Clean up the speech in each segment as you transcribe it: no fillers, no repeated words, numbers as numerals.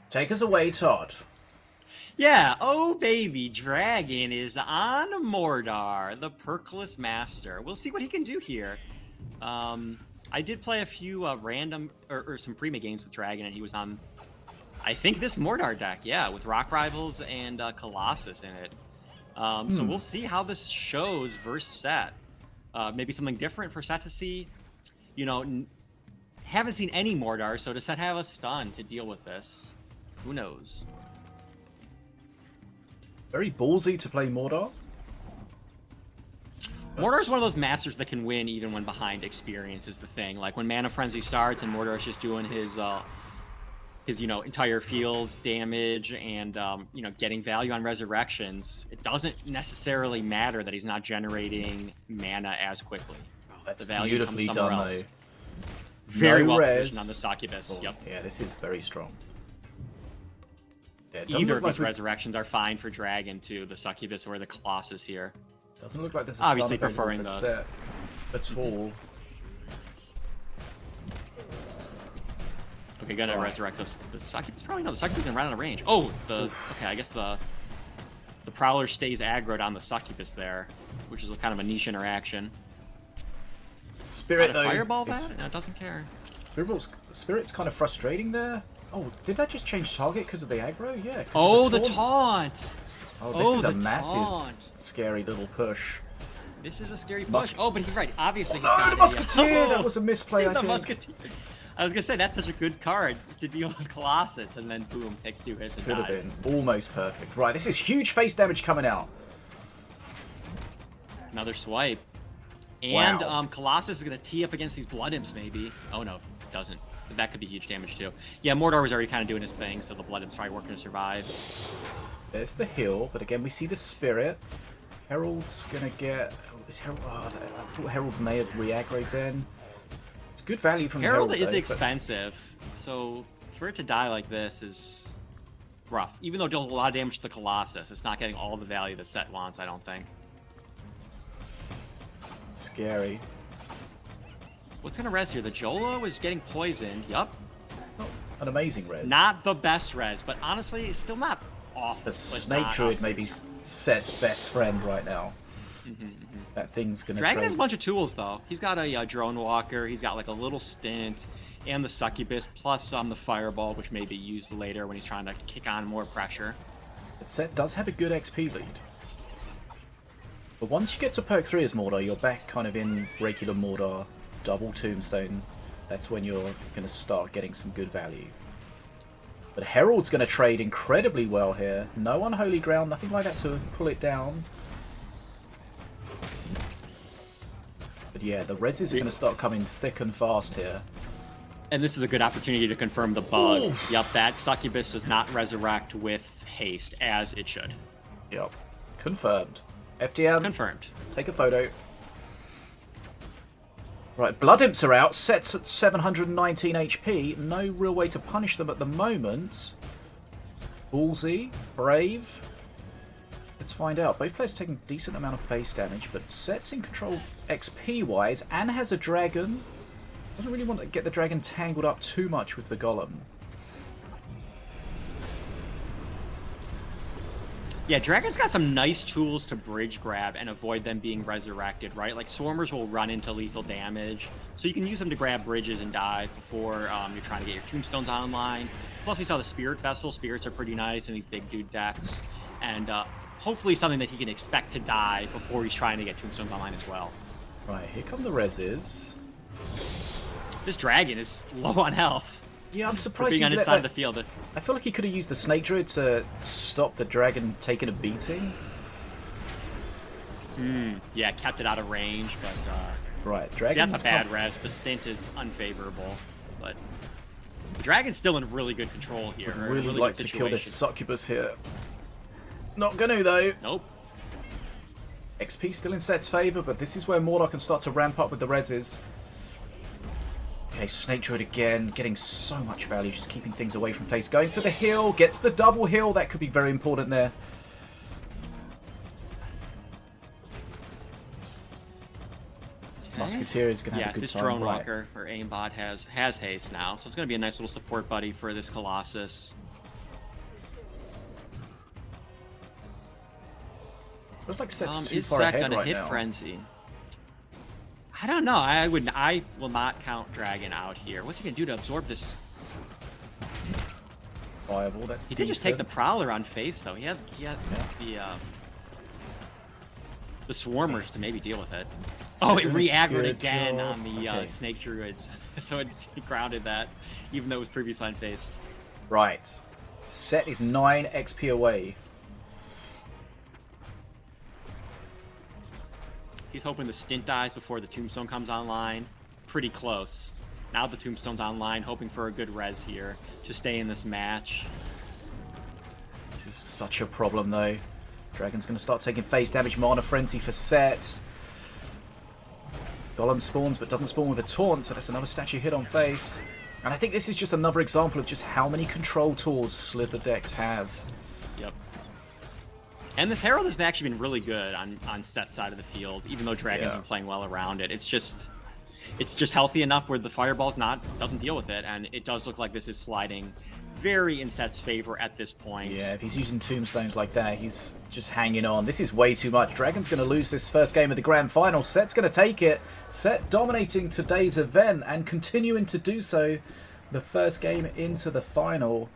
Take us away, Todd. Yeah, oh baby, dragoN is on Mordar, the perkless master. We'll see what he can do here. I did play a few random or some prima games with dragoN, and he was on, I think, this Mordar deck, yeah, with Rock Rivals and Colossus in it. So we'll see how this shows versus SeT. Maybe something different for SeT to see. You know, haven't seen any Mordar, so does SeT have a stun to deal with this? Who knows? Very ballsy to play Mordar. Mordar is one of those masters that can win even when behind. Experience is the thing. Like when Mana Frenzy starts and Mordar is just doing his entire field damage and getting value on resurrections, it doesn't necessarily matter that he's not generating mana as quickly. Oh, that's beautifully done though. Very no well res. positioned on the succubus. Oh, yep. Yeah, this is very strong. Yeah, Either of these resurrections are fine for dragoN too, the succubus or the colossus here. Doesn't look like there's a obviously stun preferring for the SeT at all. Okay, gonna resurrect the succubus. Probably no, the succubus can run out of range. Oh, okay, I guess the prowler stays aggroed on the succubus there, which is kind of a niche interaction. Spirit though, fireball that? No, it doesn't care. Spirit's kind of frustrating there. Oh, did that just change target because of the aggro? Yeah. Oh, the taunt! Oh, this is a massive, scary little push. This is a scary push. Oh, but he's right. Obviously, he's got the Musketeer! That was a misplay, I think. Musketeer. I was gonna say, that's such a good card to deal with Colossus, and then boom, takes 2 hits and Could dies. have been almost perfect. Right, this is huge face damage coming out. Another swipe. And wow. Colossus is gonna tee up against these Blood Imps, maybe. Oh no, it doesn't. That could be huge damage too. Yeah, Mordar was already kind of doing his thing, so the Blood Imps probably weren't gonna survive. There's the heal, but again we see the Spirit. Herald's gonna get... Is Herald... Oh, I thought Herald may have re-aggroed then. It's good value from Herald. Herald Is expensive, so for it to die like this is rough. Even though it does a lot of damage to the Colossus, it's not getting all the value that SeT wants, I don't think. Scary. What's gonna res here? The Jola was getting poisoned. Yup. Oh, an amazing res. Not the best res, but honestly, it's still not awful. The Snake Druid may be SeT's best friend right now. Mm-hmm. That thing's gonna dragoN has a bunch of tools though. He's got a drone walker, he's got like a little stint, and the succubus, plus the fireball, which may be used later when he's trying to kick on more pressure. But SeT does have a good XP lead. But once you get to perk 3 as Mordar, you're back kind of in regular Mordar, double tombstone. That's when you're going to start getting some good value. But Herald's going to trade incredibly well here. No unholy ground, nothing like that to pull it down. But yeah, the reses are going to start coming thick and fast here. And this is a good opportunity to confirm the bug. Ooh. Yep, that succubus does not resurrect with haste, as it should. Yep, confirmed. FDM, confirmed. Take a photo. Right, Blood Imps are out. SeT's at 719 HP. No real way to punish them at the moment. Ballsy, brave. Let's find out. Both players taking a decent amount of face damage, but SeT's in control XP-wise and has a dragon. Doesn't really want to get the dragon tangled up too much with the golem. Yeah, dragoN's got some nice tools to bridge grab and avoid them being resurrected, right? Like, Swarmers will run into lethal damage, so you can use them to grab bridges and die before you're trying to get your tombstones online. Plus, we saw the Spirit Vessel. Spirits are pretty nice in these big dude decks. And hopefully something that he can expect to die before he's trying to get tombstones online as well. Right, here come the reses. This dragoN is low on health. Yeah, I'm surprised being on his side of the field. I feel like he could have used the Snake Druid to stop the dragon taking a beating. Yeah, kept it out of range, but... right, dragon's that's a bad res. The stint is unfavorable, but... The dragon's still in really good control here. Would really like to kill this succubus here. Not gonna, though. Nope. XP still in SeT's favour, but this is where Mordar can start to ramp up with the reses. Okay, Snake Druid again, getting so much value, just keeping things away from face. Going for the heal, gets the double heal. That could be very important there. Okay. Musketeer is going to have a good time. Yeah, this drone walker, or aimbot, has haste now, so it's going to be a nice little support buddy for this Colossus. Looks like SeT's too Is far SeT ahead gonna right hit now. Frenzy? I don't know. I will not count dragoN out here. What's he gonna do to absorb this? Viable, that's He did just take the Prowler on face though. He had the Swarmers to maybe deal with it. Oh, it re-aggroed again job. on the Snake Druids. So it grounded that, even though it was previously on face. Right. SeT is 9 XP away. He's hoping the stint dies before the Tombstone comes online. Pretty close. Now the Tombstone's online, hoping for a good res here to stay in this match. This is such a problem though. dragoN's going to start taking face damage. Mana Frenzy for SeT. Golem spawns, but doesn't spawn with a taunt, so that's another statue hit on face. And I think this is just another example of just how many control tools Slither decks have. Yep. And this Herald has actually been really good on SeT's side of the field, even though dragoN's been playing well around it. It's just healthy enough where the Fireball's doesn't deal with it, and it does look like this is sliding very in SeT's favor at this point. Yeah, if he's using tombstones like that, he's just hanging on. This is way too much. dragoN's going to lose this first game of the grand final. SeT's going to take it. SeT dominating today's event and continuing to do so the first game into the final.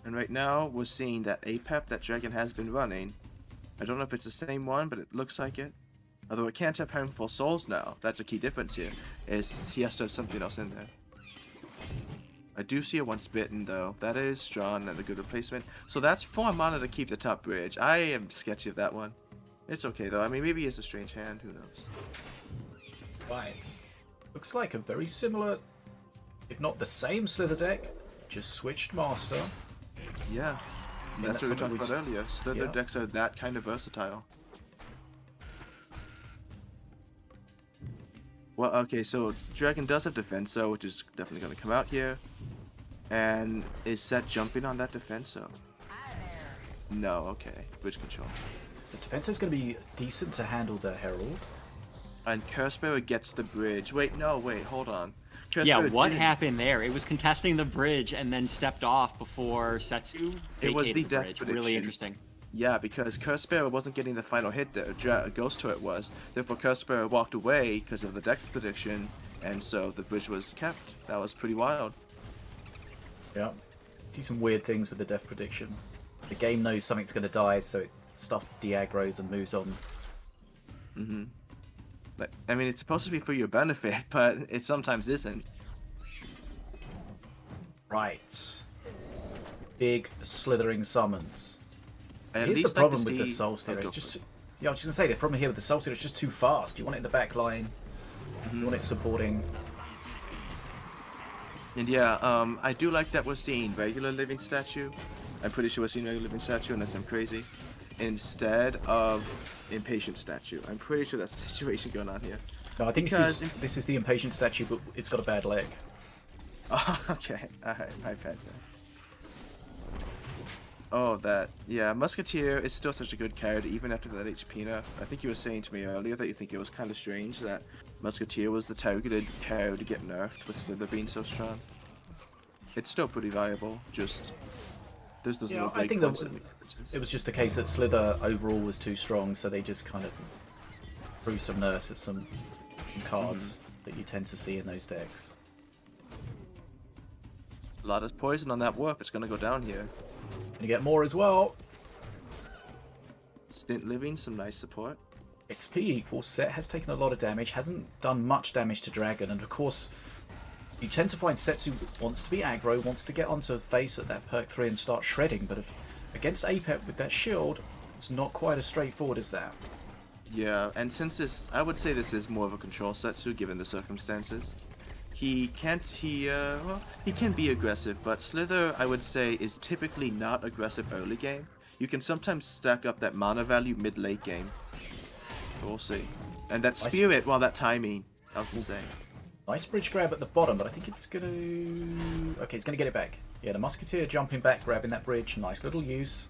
And right now, we're seeing that APEP that dragoN has been running. I don't know if it's the same one, but it looks like it. Although it can't have Harmful Souls now. That's a key difference here, is he has to have something else in there. I do see a Once Bitten, though. That is strong and a good replacement. So that's 4 mana to keep the top bridge. I am sketchy of that one. It's okay, though. I mean, maybe it's a strange hand. Who knows? Right. Looks like a very similar, if not the same Slither deck, just switched master. Yeah. That's what we talked about earlier. Slither decks are that kind of versatile. Well, okay, so dragoN does have Defenso, which is definitely going to come out here. And is SeT jumping on that Defenso? No, okay. Bridge control. The Defenso is going to be decent to handle the Herald. And Cursebearer gets the bridge. Wait, hold on. Yeah, what happened there? It was contesting the bridge and then stepped off before Setsu It was the vacated death bridge. prediction. Really interesting. Yeah, because Cursebearer wasn't getting the final hit that Ghost Turret was. Therefore, Cursebearer walked away because of the deck prediction, and so the bridge was kept. That was pretty wild. Yeah. See some weird things with the death prediction. The game knows something's going to die, so stuff de-aggros and moves on. Mm-hmm. But, I mean, it's supposed to be for your benefit, but it sometimes isn't. Right. Big slithering summons. At Here's the least problem like with to the see- Soul Stealer. Oh, It's go just, for it. yeah, I was just gonna say the problem here with the Soul Stealer is just too fast. You want it in the back line. You want it supporting. And yeah, I do like that we're seeing regular living statue. I'm pretty sure we're seeing regular living statue unless I'm crazy. Instead of impatient statue. I'm pretty sure that's the situation going on here. No, I think this is the impatient statue, but it's got a bad leg. Oh, okay. Alright, my bad then. Oh, that. Yeah, Musketeer is still such a good card, even after that HP nerf. I think you were saying to me earlier that you think it was kind of strange that Musketeer was the targeted card to get nerfed with Slither being so strong. It's still pretty viable, just... There's those little I think breakpoints that make differences. it was just the case that Slither overall was too strong, so they just kind of threw some nerfs at some cards that you tend to see in those decks. A lot of poison on that warp. It's gonna go down here. Gonna get more as well. Stint living, some nice support. XP equals SeT has taken a lot of damage, hasn't done much damage to dragoN, and of course you tend to find SeT who wants to be aggro, wants to get onto face at that perk 3 and start shredding, but if against APEP with that shield, it's not quite as straightforward as that. Yeah, and since this, I would say this is more of a control Setsu given the circumstances. He can be aggressive, but Slither, I would say, is typically not aggressive early game. You can sometimes stack up that mana value mid-late game. So we'll see. And that spirit, well, that timing, I was insane. Nice bridge grab at the bottom, but I think it's gonna... Okay, it's gonna get it back. Yeah, the Musketeer jumping back, grabbing that bridge. Nice little use.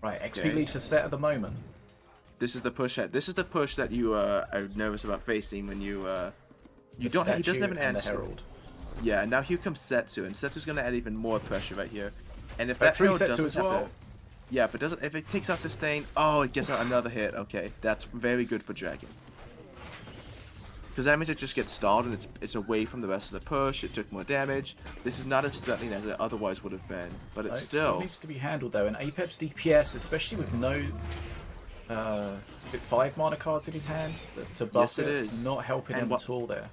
Right, XP lead for SeT at the moment. This is the push head. This is the push that you are nervous about facing when you don't. He doesn't have an And the answer. Herald. Yeah, and now here comes SeT, and SeT's gonna add even more pressure right here. And if But that three Herald SeT doesn't as have well. to- yeah, but doesn't if it takes out this thing, oh, it gets out another hit. Okay, that's very good for Dragon. Because that means it just gets stalled and it's away from the rest of the push. It took more damage. This is not as threatening as it otherwise would have been, but No, it's it still needs to be handled though. And Apep's DPS, especially with no, is it 5 mana cards in his hand to buff Yes, it is. not helping And him what- at all there.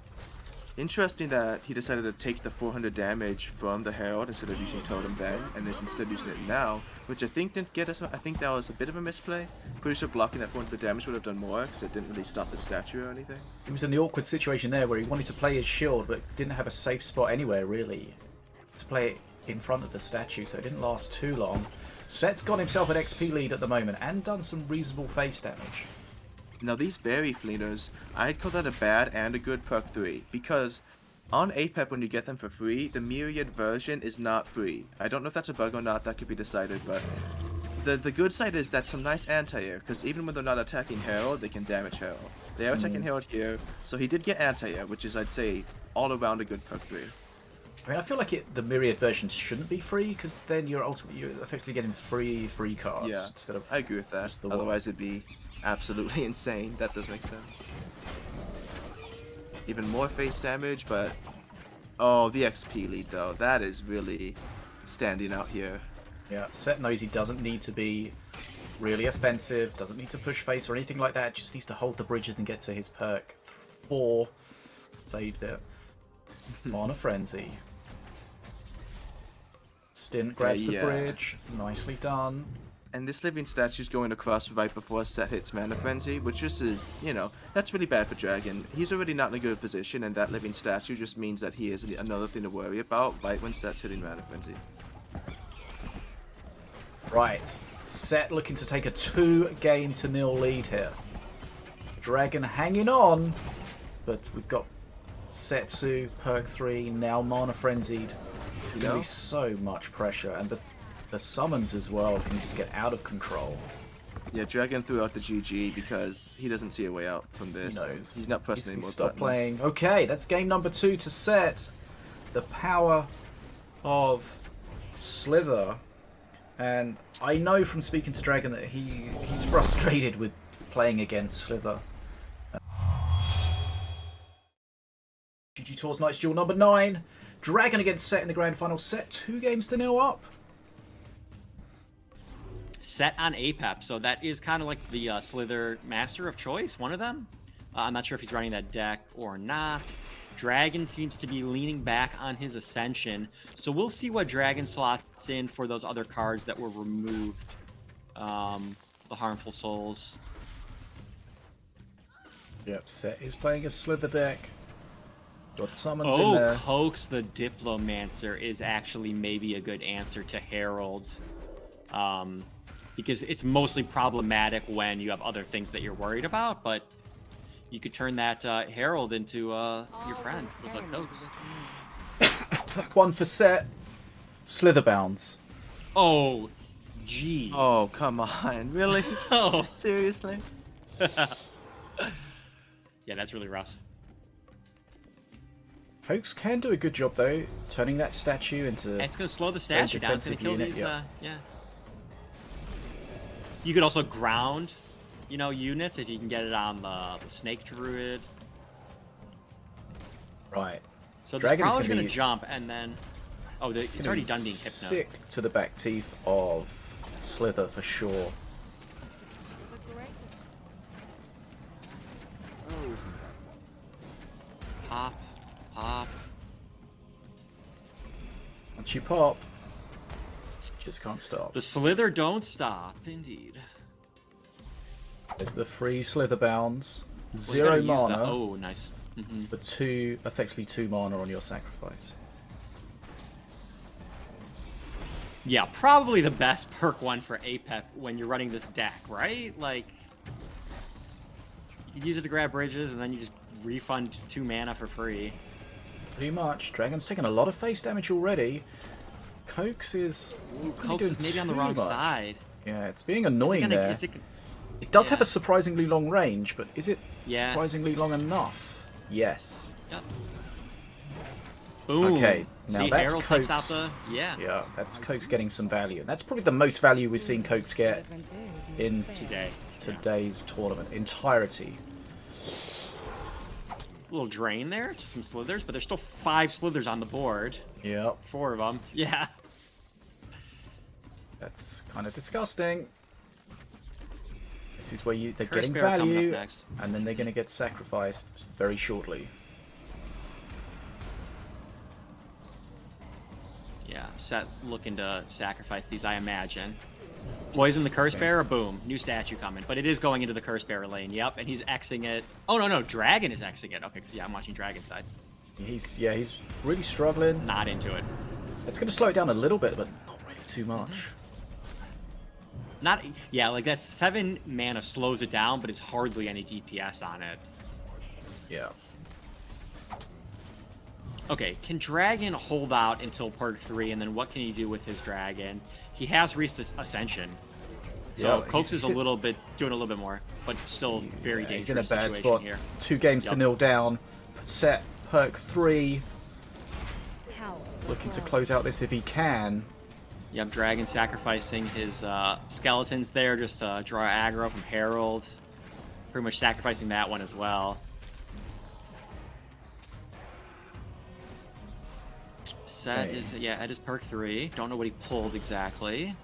interesting that he decided to take the 400 damage from the Herald instead of using Totem then, and is instead using it now, which I think didn't get us. I think that was a bit of a misplay. Pretty sure blocking that 400 damage would have done more because it didn't really stop the statue or anything. He was in the awkward situation there where he wanted to play his shield but didn't have a safe spot anywhere really to play it in front of the statue, so it didn't last too long. SeT's got himself an XP lead at the moment and done some reasonable face damage. Now these berry fleeters, I'd call that a bad and a good perk 3, because on Apep when you get them for free, the myriad version is not free. I don't know if that's a bug or not, that could be decided, but the good side is that's some nice anti-air, because even when they're not attacking Herald, they can damage Herald. They are attacking Herald here, so he did get anti-air, which is, I'd say, all around a good perk 3. I mean, I feel like the myriad version shouldn't be free because then you're effectively getting free cards Yeah, instead of I agree with that. just the one. Otherwise it'd be absolutely insane. That does make sense. Even more face damage, but oh, the XP lead though, that is really standing out here. Yeah, SeT knows he doesn't need to be really offensive, doesn't need to push face or anything like that, just needs to hold the bridges and get to his perk 4. Saved it. Mana Frenzy. Stint grabs the Yeah. bridge, nicely done. And this living statue's going across right before SeT hits Mana Frenzy, which just is, you know, that's really bad for Dragon. He's already not in a good position, and that living statue just means that he is another thing to worry about right when SeT's hitting Mana Frenzy. Right, SeT looking to take a 2-0 lead here. Dragon hanging on, but we've got SeT, perk 3, now Mana Frenzied. It's going to be so much pressure, and the summons as well can just get out of control. Yeah, Dragon threw out the GG because he doesn't see a way out from this. He knows. He's not pressing any more Stop buttons. playing. Okay, that's game number 2 to SeT. The power of Slither. And I know from speaking to Dragon that he's frustrated with playing against Slither. GGtoor's Night's Duel number 9. Dragon against SeT in the grand final. SeT 2-0 up. SeT on Apep, so that is kind of like the Slither Master of Choice, one of them. I'm not sure if he's running that deck or not. Dragon seems to be leaning back on his Ascension, so we'll see what Dragon slots in for those other cards that were removed. The Harmful Souls. Yep, SeT is playing a Slither deck. Got summons in there. Coax the Diplomancer is actually maybe a good answer to Herald. Because it's mostly problematic when you have other things that you're worried about, but you could turn that Herald into your friend with a Coax. One for SeT. Slither bounds. Oh, geez. Oh, come on. Really? Oh. Seriously? Yeah, that's really rough. Coax can do a good job though, turning that statue into. And it's going to slow the statue down. It's going defensive to kill unit, these. yeah. Yeah. You could also ground, units if you can get it on the Snake Druid. Right. So this Dragon's Prowler's gonna going be- to jump and then. Oh, it's Gonna already be done being hypno. sick to the back teeth of Slither for sure. Pop, pop. Once you pop, just can't stop. The Slither don't stop, indeed. There's the free Slither bounds. Well, you 0 gotta use the- mana Oh, nice. Mhm. for effectively 2 mana on your sacrifice. Yeah, probably the best perk one for Apep when you're running this deck, right? Like, you could use it to grab bridges, and then you just refund 2 mana for free. Pretty much. Dragon's taken a lot of face damage already. Coax is. Ooh, really Coax doing is maybe on the too wrong much. side. Yeah, it's being annoying there. Is it, It does have yeah. a surprisingly long range, but is it Yeah. surprisingly long enough? Yes. Yep. Boom. Okay, now See, that's Harold takes out Cokes. the Yeah, that's Cokes getting some value. That's probably the most value we've seen Cokes get in today's tournament entirety. A little drain there, some slithers, but there's still 5 slithers on the board. Yep. 4 of them. Yeah. That's kind of disgusting. This is where they're Curse getting Bear coming up value, next. and then they're going to get sacrificed very shortly. Yeah, SeT looking to sacrifice these, I imagine. Poison the Curse Bearer, boom. New statue coming. But it is going into the Curse Bearer lane, yep. And he's Xing it. Oh, no, dragoN is Xing it. Okay, because, yeah, I'm watching dragoN side. He's really struggling. Not into it. It's going to slow it down a little bit, but not really too much. Yeah, like that 7 mana slows it down, but it's hardly any DPS on it. Yeah. Okay, can dragoN hold out until perk 3, and then what can he do with his dragoN? He has reached Ascension. So Yeah, Cokes is doing a little bit more, but still very dangerous. He's in a bad situation spot. Here. 2 games to 0 down. SeT perk 3. Looking to close out this if he can. Yep, dragoN sacrificing his skeletons there just to draw aggro from Harold. Pretty much sacrificing that one as well. SeT is, at his perk 3. Don't know what he pulled exactly.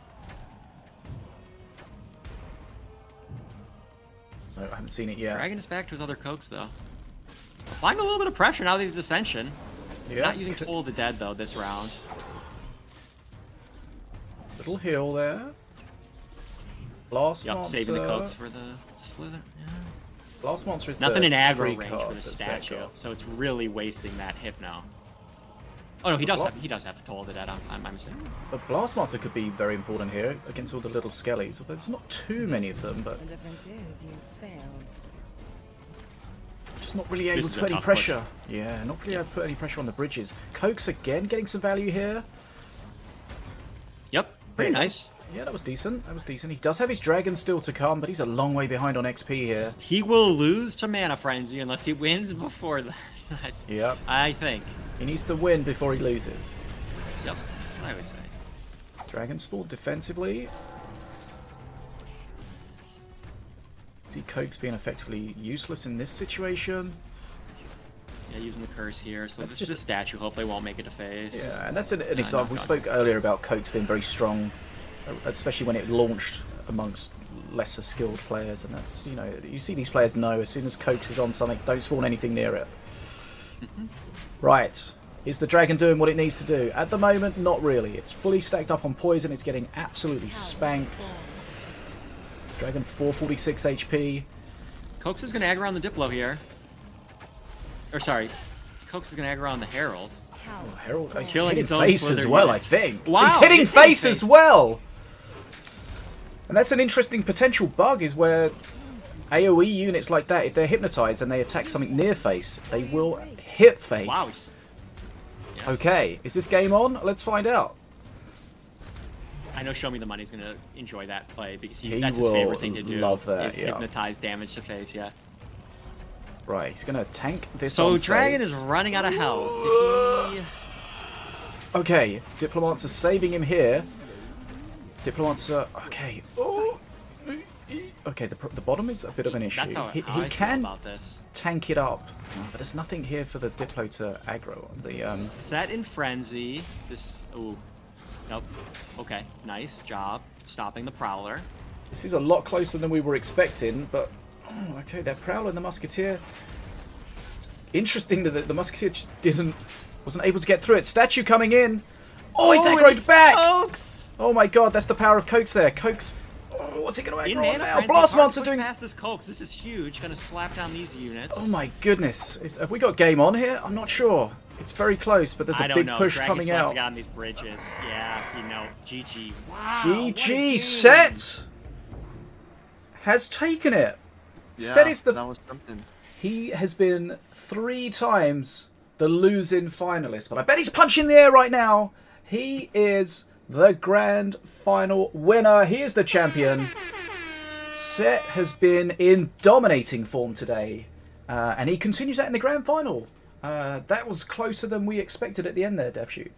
No, I haven't seen it yet. dragoN is back to his other Cokes, though. Applying a little bit of pressure now that he's Ascension. Yeah. Not using Toll of the Dead, though, this round. Little heal there. Blast Yep, Monster. saving the Cokes for the Slither. Yeah. Blast Monster is Nothing the in aggro free range card for the that SeT statue, got. so it's really wasting that Hypno. Oh no, he does have Toll of the Dead. I'm mistaken. The Blast Monster could be very important here against all the little skellies. There's not too many of them, but The difference is you failed. just not really able is to a put any tough pressure. Yeah, not really able to put any pressure on the bridges. Cokes again getting some value here. Yep, pretty Yeah, nice. Yeah, that was decent. That was decent. He does have his dragon still to come, but he's a long way behind on XP here. He will lose to Mana Frenzy unless he wins before that. Yep. I think. He needs to win before he loses. Yep, that's what I always say. Dragon spawned defensively. See Cokes being effectively useless in this situation. Yeah, using the curse here, so That's this just- statue hopefully won't make it to phase. Yeah, and that's an example. We not spoke earlier about Cokes being very strong, especially when it launched amongst lesser skilled players, and that's, you know, you see these players know as soon as Cokes is on something, don't spawn anything near it. Right, is the dragon doing what it needs to do? At the moment, not really. It's fully stacked up on poison, it's getting absolutely spanked. Dragon 446 HP. Cokes is going to aggro on the Diplo here. Or sorry, Cokes is going to aggro on the Herald. Oh, Herald, he's Killing hitting his own face Slither as well, units. I think. Wow, he's hitting he's face hitting as face. well! And that's an interesting potential bug, is where AoE units like that, if they're hypnotized and they attack something near face, they will hit face. Wow. Yeah. Okay, is this game on? Let's find out. I know Show Me the Money's going to enjoy that play because He that's his will favorite thing to do. love that, is yeah. hypnotize damage to face, yeah. Right, he's going to tank this So on dragoN face. is running out of health. If he... Okay, Diplomancer saving him here. Diplomancer, okay. Oh. Okay, the bottom is a bit of an issue. That's how he I feel can about this. tank it up, but there's nothing here for the Diplo to aggro. SeT in Frenzy. This... Ooh. Nope. Okay, nice job stopping the Prowler. This is a lot closer than we were expecting, but okay, that Prowler and the Musketeer. It's interesting that the Musketeer just wasn't able to get through it. Statue coming in. Oh, he's aggroed back. Cokes! Oh my god, that's the power of Cokes there. Cokes. Oh, what's he going to In aggro Mana on now? Frenzy, Blast it's hard to Monster push doing. past this Cokes. This is huge. Gonna slap down these units. Oh my goodness, have we got game on here? I'm not sure. It's very close, but there's I a don't big know. push Dragon coming still has to out. get on these bridges. Yeah, you know. GG. Wow. GG, SeT has taken it. Yeah, SeT is that was something. He has been 3 times the losing finalist, but I bet he's punching the air right now. He is the grand final winner. He is the champion. SeT has been in dominating form today, and he continues that in the grand final. That was closer than we expected at the end there, DevShoot.